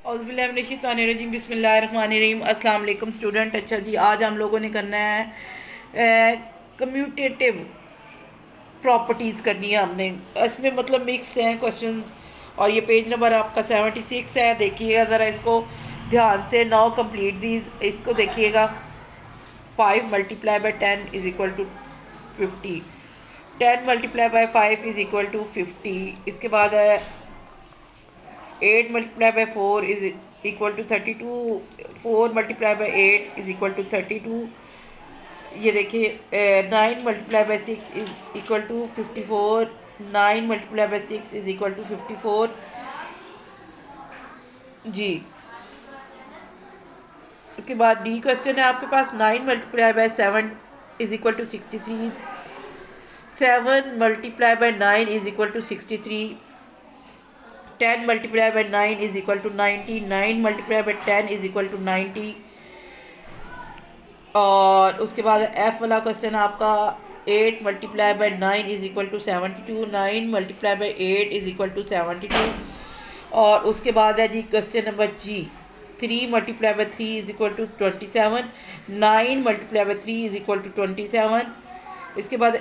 औज़ुबिल्लाहिमिनश्शैतानिर्रजीम बिस्मिल्लाहिर्रहमानिर्रहीम। अस्सलाम वालेकुम स्टूडेंट। अच्छा जी, आज हम लोगों ने करना है कम्यूटेटिव प्रॉपर्टीज़ करनी है हमने। इसमें मतलब मिक्स हैं क्वेश्चंस और ये पेज नंबर आपका 76 है। देखिएगा ज़रा इसको ध्यान से। Now complete these. इसको देखिएगा। 5 multiply by 10 is equal to 50। 10 multiply by 5 is equal to 50। इसके बाद है 8 multiply by 4 is equal to 32। 4 multiply by 8 is equal to 32। ये देखिए 9 multiply by 6 is equal to 54। 9 multiply by 6 is equal to 54 जी। इसके बाद डी क्वेश्चन है आपके पास। 9 multiply by 7 is equal to 63। 7 multiply by 9 is equal to 63। 10 multiply by 9 is equal to 90। 9 multiply by 10 is equal to 90। और उसके बाद F वाला question आपका 8 multiply by 9 is equal to 72। 9 multiply by 8 is equal to 72। और उसके बाद है G question number G 3 multiply by 3 is equal to 27। 9 multiply by 3 is equal to 27। इसके बाद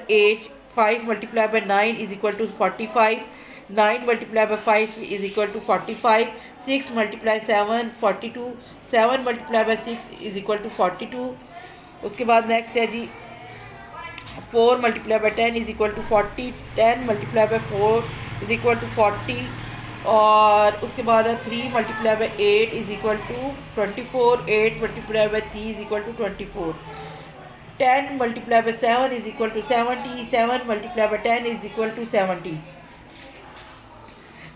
5 multiply by 9 is equal to 45। 9 multiply by 5 is equal to 45। 6 multiply 7 42। 7 multiply by 6 is equal to 42। उसके बाद next है जी 4 multiply by 10 is equal to 40। 10 multiply by 4 is equal to 40। और उसके बाद है 3 multiply by 8 is equal to 24। 8 multiply by 3 is equal to 24। 10 multiply by 7 is equal to 70। 7 multiply by 10 is equal to 70।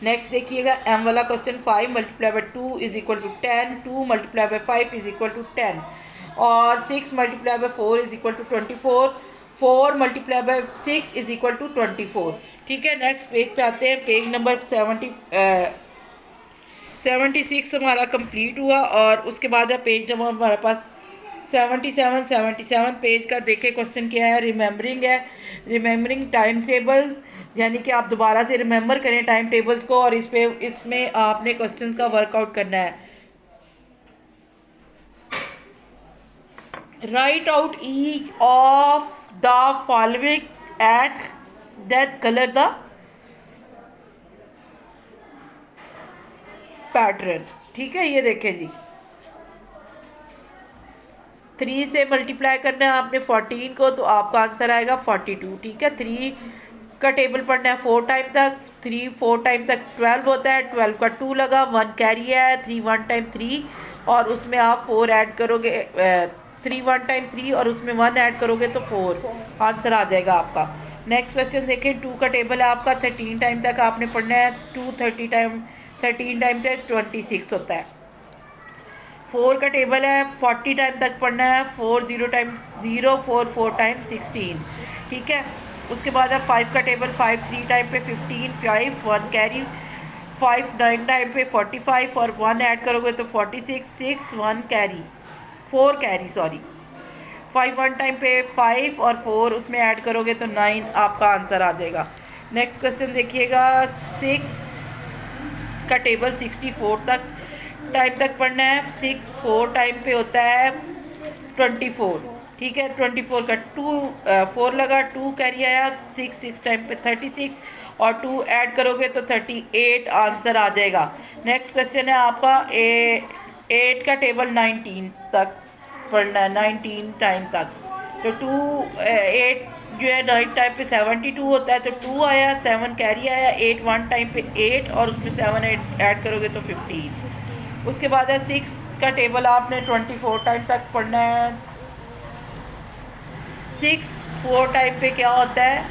Next देखिएगा M वाला question. 5 multiply by 2 is equal to 10। 2 multiply by 5 is equal to 10। और 6 multiply by 4 is equal to 24। 4 multiply by 6 is equal to 24। ठीक है, next page पे आते हैं। Page number 76 हमारा complete हुआ। और उसके बाद है पेज नंबर हमारे पास 77 पेज का। देखे क्वेश्चन क्या है। रिमेंबरिंग है। रिमेंबरिंग टाइम टेबल, यानी कि आप दोबारा से रिमेंबर करें टाइम टेबल्स को और इसमें आपने क्वेश्चंस का वर्कआउट करना है। Right out each of the following at that colour the pattern. ठीक है, ये देखें जी। 3 से मल्टीप्लाई करना है आपने 14 को, तो आपका आंसर आएगा 42। ठीक है, 3 का टेबल पढ़ना है 4 टाइम तक। 3 4 टाइम तक 12 होता है। 12 का 2 लगा, 1 कैरी है। 3 1 टाइम 3 और उसमें आप 4 ऐड करोगे। 3 1 टाइम 3 और उसमें 1 ऐड करोगे तो 4 आंसर आ जाएगा आपका। नेक्स्ट क्वेश्चन देखें। 2 का टेबल है आपका। 13 टाइम तक आपने पढ़ना है। 2 13 टाइम तक 26 होता है। 4 का टेबल है। 40 टाइम तक पढ़ना है। 4 0 टाइम 0। 4 4 टाइम 16। ठीक है, उसके बाद है 5 का टेबल। 5 3 टाइम पे 15। 5 1 कैरी। 5 9 टाइम पे 45 और 1 ऐड करोगे तो 46। 6 1 कैरी 4 कैरी सॉरी। 5 1 टाइम पे 5 और 4 उसमें ऐड करोगे तो 9 आपका आंसर आ जाएगा। नेक्स्ट क्वेश्चन देखिएगा। 6 का टेबल 64 तक टाइम तक पढ़ना है। 6 4 टाइम पे होता है 24। ठीक है, 24 का 4 लगा, 2 कैरी आया। 6 6 टाइम पे 36 और 2 ऐड करोगे तो 38 आंसर आ जाएगा। नेक्स्ट क्वेश्चन है आपका 8 का टेबल 19 तक पढ़ना है। 19 टाइम तक तो 8 जो है 9 टाइम पे 72 होता है, तो 2 आया। 7 कैरी आया। 8 1 टाइम पे 8 और उसमें 7 ऐड करोगे तो 15। उसके बाद है 6 का टेबल आपने 24 टाइम तक पढ़ना है। 6 4 टाइम पे क्या होता है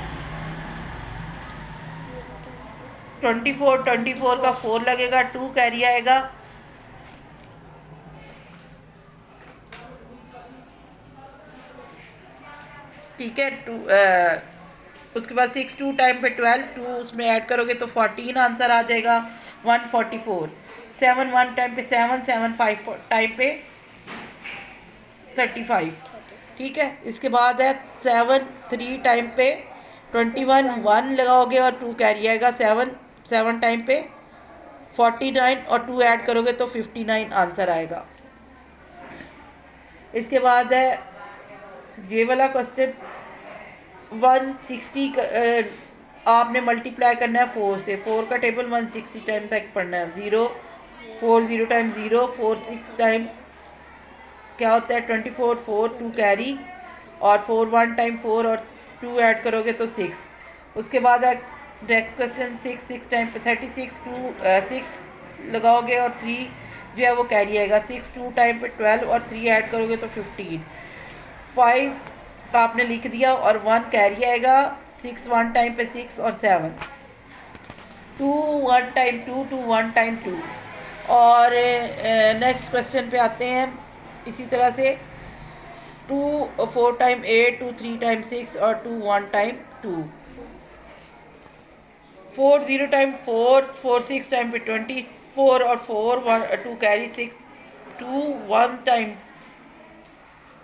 24 का 4 लगेगा। 2 कैरी आएगा। ठीक है, उसके बाद 6 2 टाइम पे 12। 2 उसमें ऐड करोगे तो 14 आंसर आ जाएगा। 144। 7 1 टाइम पे 7। 7 5 टाइम पे 35। ठीक है, इसके बाद है 7 3 टाइम पे 21। 1 लगाओगे और 2 कैरी आएगा। 7 7 टाइम पे 49 और 2 ऐड करोगे तो 59 आंसर आएगा। इसके बाद है ये वाला क्वेश्चन 160 आपने मल्टीप्लाई करना है 4 से। 4 का टेबल 160 टाइम तक पढ़ना है। 0 4 0 टाइम 0 4 6 टाइम क्या होता है 24 4 2 कैरी और 4 1 टाइम 4 और 2 ऐड करोगे तो 6। उसके बाद है नेक्स्ट क्वेश्चन 6 6 टाइम 36 2 6 लगाओगे और 3 जो है वो कैरी आएगा। 6 2 टाइम पे 12 और 3 ऐड करोगे तो 15। 5 आपने लिख दिया और 1 कैरी आएगा। 6 1 टाइम पे 6 और 7 2 1 टाइम 2 2 1 टाइम 2। और नेक्स्ट क्वेश्चन पे आते हैं इसी तरह से 2 4 टाइम 8 2 3 टाइम 6 और 2 1 टाइम 2। 4 0 टाइम 4 4 6 टाइम पे 24 और 4 1 2 कैरी 6 2 1 टाइम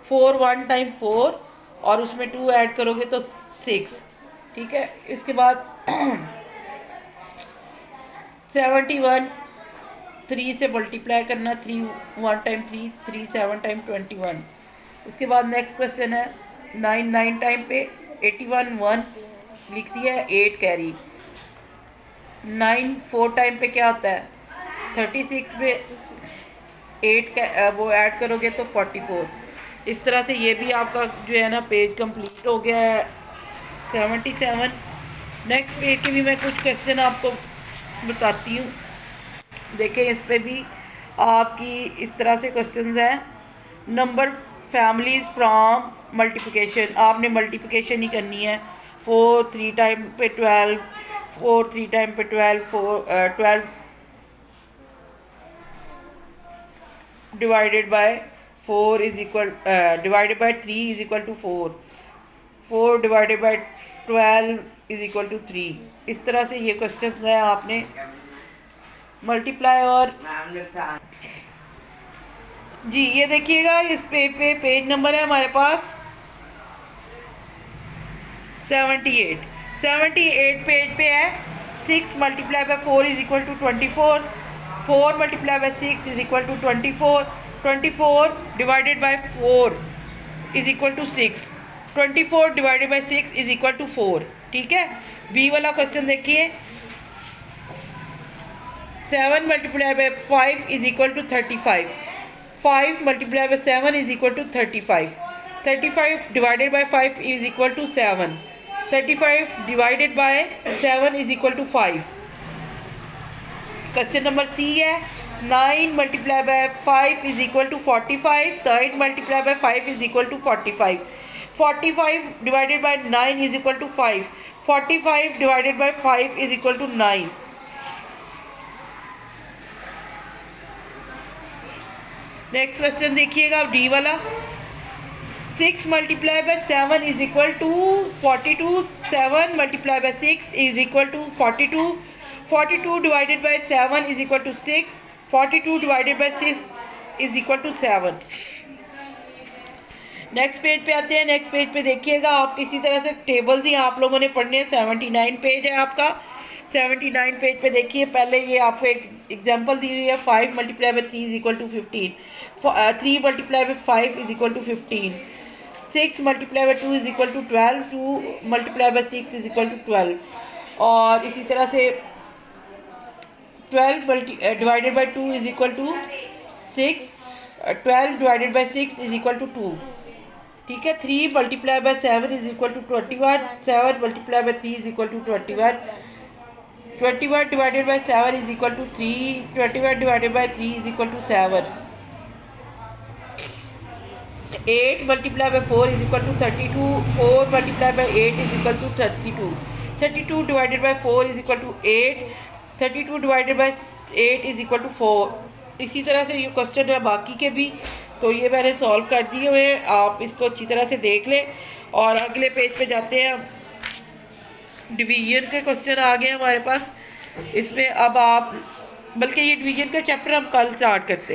4 1 टाइम 4 और उसमें 2 ऐड करोगे तो 6। ठीक है। इसके बाद 71 3 से मल्टीप्लाई करना 3 1 टाइम 3 3 7 टाइम 21। उसके बाद नेक्स्ट क्वेश्चन है 9 9 टाइम पे 81 1 लिख दिया है 8 कैरी। 9 4 टाइम पे क्या होता है 36 पे 8 का वो ऐड करोगे तो 44। इस तरह से ये भी आपका जो है ना पेज कंप्लीट हो गया है 77। नेक्स्ट पेज के भी मैं कुछ क्वेश्चन आपको बताती हूँ। देखिए इस पे भी आपकी इस तरह से क्वेश्चंस हैं। नंबर फैमिलीज फ्रॉम मल्टीप्लिकेशन, आपने मल्टीप्लिकेशन ही करनी है। 4 3 टाइम पे 12 4 3 टाइम पे 12 12 divided by 4 is equal divided by 3 is equal to 4 4 divided by 12 is equal to 3। इस तरह से ये क्वेश्चन है आपने मल्टीप्लाई। और जी ये देखिएगा इस पे पेज नंबर है हमारे पास 78 पेज पे है। 6 multiply by 4 is equal to 24 4 multiply by 6 is equal to 24 24 divided by 4 is equal to 6 24 divided by 6 is equal to 4। ठीक है। बी वाला क्वेश्चन देखिए 7 multiply by 5 is equal to 35 5 multiply by 7 is equal to 35 35 divided by 5 is equal to 7 35 divided by 7 is equal to 5। Question number C है 9 multiply by 5 is equal to 45 9 multiply by 5 is equal to 45 45 divided by 9 is equal to 5 45 divided by 5 is equal to 9। Next question देखिएगा D वाला 6 multiply by 7 is equal to 42 7 multiply by 6 is equal to 42 42 divided by 7 is equal to 6 42 divided by 6 is equal to 7। Next page पे आते हैं। Next page पे देखिएगा आप किसी तरह से टेबल्स ही आप लोगों ने पढ़ने हैं। 79 पेज है आपका। 79 पेज पे देखिए पहले ये आपको एक एग्जांपल दी हुई है 5 multiply by 3 is equal to 15 3 multiply by 5 is equal to 15 6 multiply by 2 is equal to 12 2 multiply by 6 is equal to 12 और इसी तरह से 12 divided by 2 is equal to 6 12 divided by 6 is equal to 2। ठीक है। 3 multiply by 7 is equal to 21 7 multiply by 3 is equal to 21 21 divided by 7 is equal to 3 21 divided by 3 is equal to 7 8 multiply by 4 is equal to 32 4 multiply by 8 is equal to 32 32 divided by 4 is equal to 8 32 divided by 8 is equal to 4। इसी तरह से ये question है बाकी के भी, तो ये मैंने सॉल्व कर दिए हुए हैं, आप इसको अच्छी तरह से देख लें। और अगले पेज पे जाते हैं। डिवीजन के क्वेश्चन आ गए हमारे पास। इसमें अब आप बल्कि ये डिवीजन का चैप्टर हम कल स्टार्ट करते हैं।